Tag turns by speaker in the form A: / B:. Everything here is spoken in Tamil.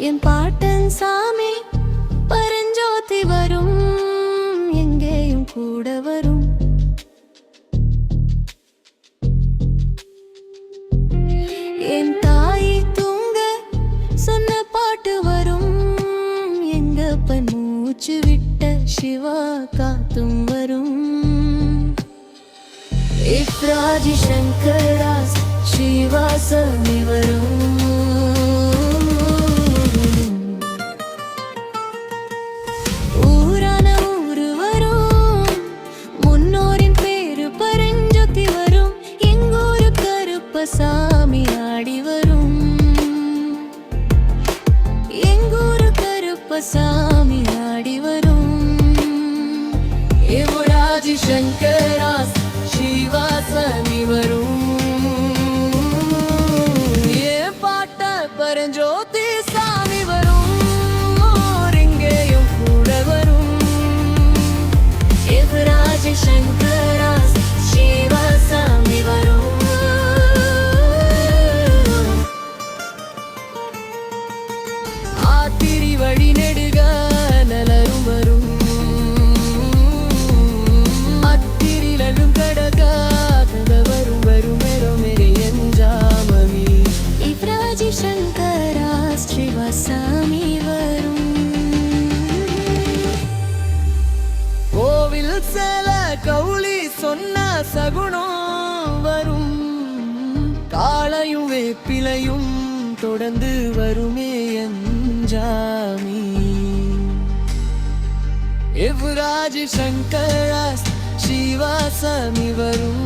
A: என் பாட்டன் சாமி பரஞ்சோதி வரும், எங்கேயும் கூட வரும். என் தாய் தூங்க சொன்ன பாட்டு வரும், எங்கப்பன் மூச்சு விட்ட சிவா காத்தும் வரும். இப்ராஜி சங்கராஸ் சிவாசாமி வரும். ஊரான ஊரு வரும், முன்னோரின் பேரு பரஞ்சோதி வரும். எங்கூரு கருப்பசாமி ஆடி வரும், எங்கூரு கருப்பசாமி ஆடி வரும். இப்ராஜி சங்கராஸ் சிவாசாமி வரும். பரஞ்சோதி சாமி வரும், எங்கேயும் கூட வரும். இப்ராஜி சங்கராஸ் சிவாசாமி வரும். ஆத்திரி வழி நெடுக நலரும் வரும், அத்திரிலும் கடக வரும் வரும் மெருமெரி என்றாமவி. இப்ராஜி சங்கராஸ் சிவாசாமி வரும். கோவில் சேல கவுளி சொன்ன சகுனம் வரும், காளையும் வேப்பிலையும் தொடர்ந்து வருமே என்றாமி. இப்ராஜி சங்கராஸ் சிவாசாமி வரும்.